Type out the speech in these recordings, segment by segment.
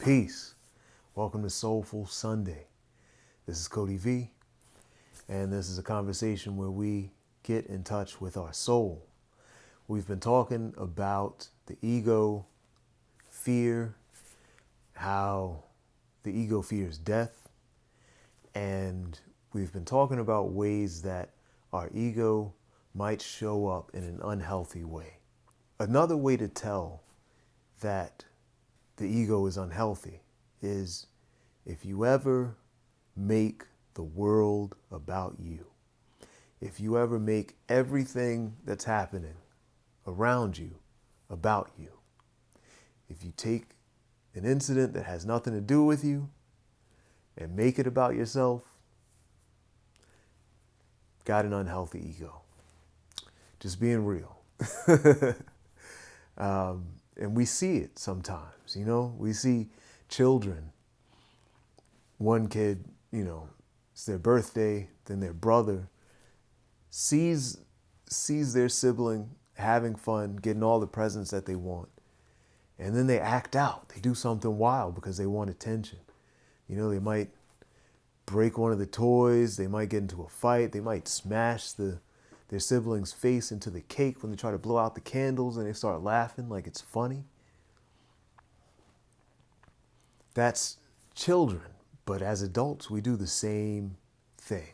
Peace. Welcome to Soulful Sunday. This is Cody V, and this is a conversation where we get in touch with our soul. We've been talking about the ego, fear, how the ego fears death, and we've been talking about ways that our ego might show up in an unhealthy way. Another way to tell that the ego is unhealthy is if you ever make the world about you. If you ever make everything that's happening around you about you. If you take an incident that has nothing to do with you and make it about yourself, got an unhealthy ego. Just being real. And we see it sometimes, we see children, one kid, it's their birthday, then their brother sees their sibling having fun, getting all the presents that they want. And then they act out. They do something wild because they want attention. They might break one of the toys. They might get into a fight. They might smash their sibling's face into the cake when they try to blow out the candles and they start laughing like it's funny. That's children. But as adults, we do the same thing.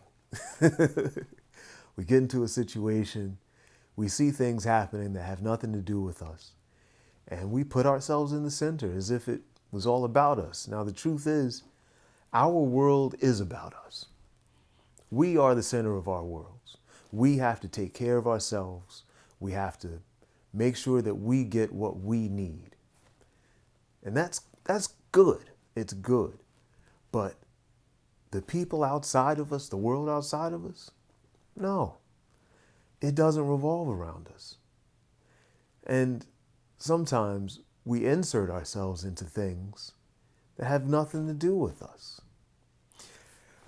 We get into a situation, we see things happening that have nothing to do with us, and we put ourselves in the center as if it was all about us. Now, the truth is, our world is about us. We are the center of our worlds. We have to take care of ourselves. We have to make sure that we get what we need. And that's good. It's good. But the people outside of us, the world outside of us, no, it doesn't revolve around us. And sometimes we insert ourselves into things that have nothing to do with us.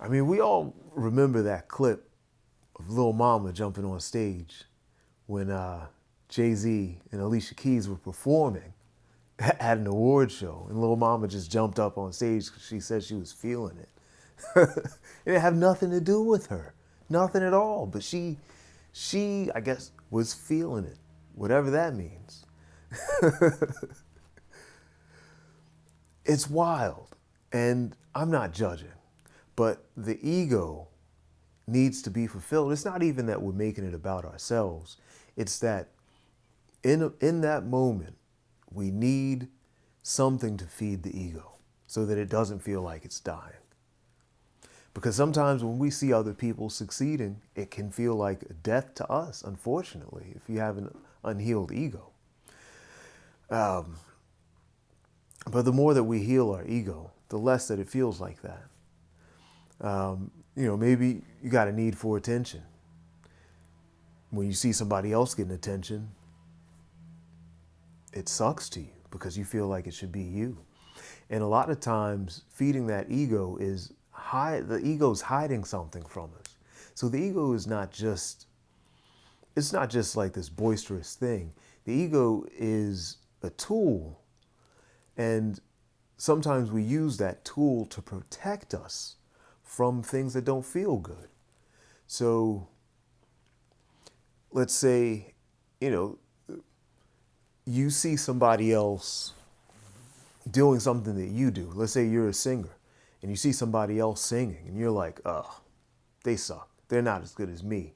I mean, we all remember that clip of Lil Mama jumping on stage when Jay-Z and Alicia Keys were performing at an award show, and Lil Mama just jumped up on stage because she said she was feeling it. It had nothing to do with her, nothing at all. But she, I guess, was feeling it, whatever that means. It's wild, and I'm not judging, but the ego needs to be fulfilled. It's not even that we're making it about ourselves. It's that in that moment, we need something to feed the ego so that it doesn't feel like it's dying. Because sometimes when we see other people succeeding, it can feel like a death to us, unfortunately, if you have an unhealed ego. But the more that we heal our ego, the less that it feels like that. Maybe you got a need for attention. When you see somebody else getting attention, it sucks to you because you feel like it should be you. And a lot of times feeding that ego is the ego's hiding something from us. So the ego is it's not just like this boisterous thing. The ego is a tool. And sometimes we use that tool to protect us from things that don't feel good. So let's say, you see somebody else doing something that you do. Let's say you're a singer and you see somebody else singing and you're like, oh, they suck. They're not as good as me.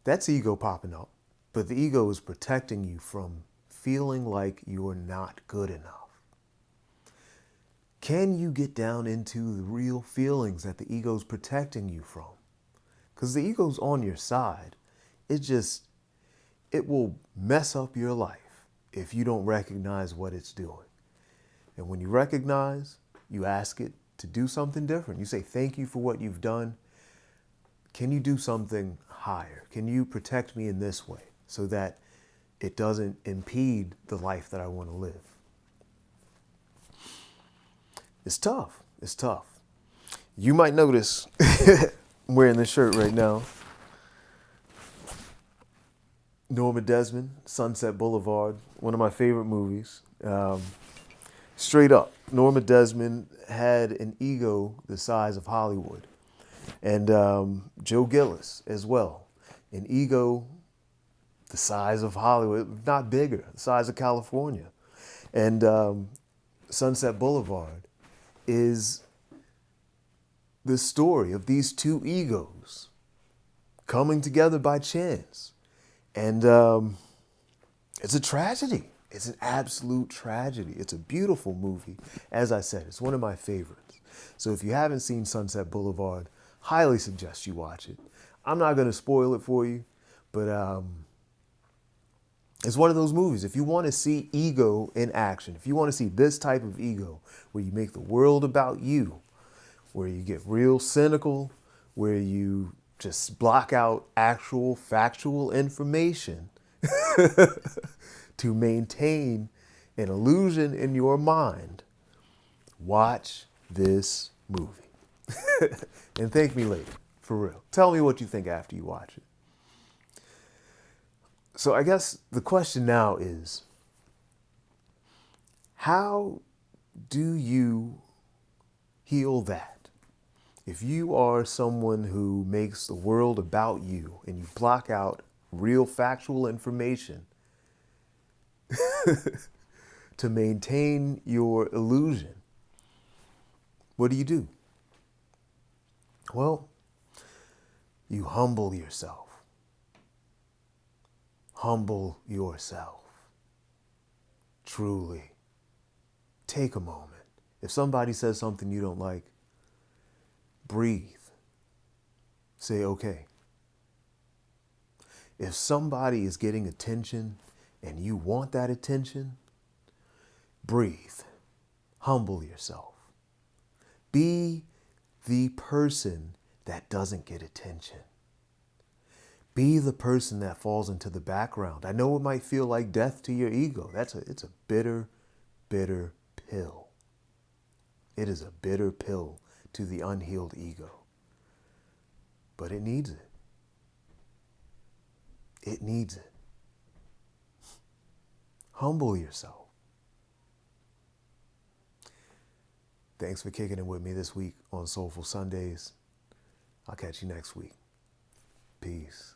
That's ego popping up, but the ego is protecting you from feeling like you're not good enough. Can you get down into the real feelings that the ego's protecting you from? Because the ego's on your side. It will mess up your life if you don't recognize what it's doing. And when you recognize, you ask it to do something different. You say, thank you for what you've done. Can you do something higher? Can you protect me in this way so that it doesn't impede the life that I want to live? It's tough. It's tough. You might notice I'm wearing this shirt right now. Norma Desmond, Sunset Boulevard, one of my favorite movies. Straight up, Norma Desmond had an ego the size of Hollywood. And Joe Gillis as well. An ego the size of Hollywood, not bigger, the size of California. And Sunset Boulevard is the story of these two egos coming together by chance. And it's a tragedy. It's an absolute tragedy. It's a beautiful movie. As I said, it's one of my favorites. So if you haven't seen Sunset Boulevard, highly suggest you watch it. I'm not going to spoil it for you, but it's one of those movies. If you want to see ego in action, if you want to see this type of ego where you make the world about you, where you get real cynical, where you just block out actual factual information to maintain an illusion in your mind, watch this movie. And thank me later, for real. Tell me what you think after you watch it. So I guess the question now is, how do you heal that? If you are someone who makes the world about you and you block out real factual information to maintain your illusion, what do? Well, you humble yourself. Humble yourself. Truly. Take a moment. If somebody says something you don't like, breathe. Say, okay. If somebody is getting attention and you want that attention, breathe. Humble yourself. Be the person that doesn't get attention. Be the person that falls into the background. I know it might feel like death to your ego. It's a bitter, bitter pill. It is a bitter pill to the unhealed ego. But it needs it. It needs it. Humble yourself. Thanks for kicking it with me this week on Soulful Sundays. I'll catch you next week. Peace.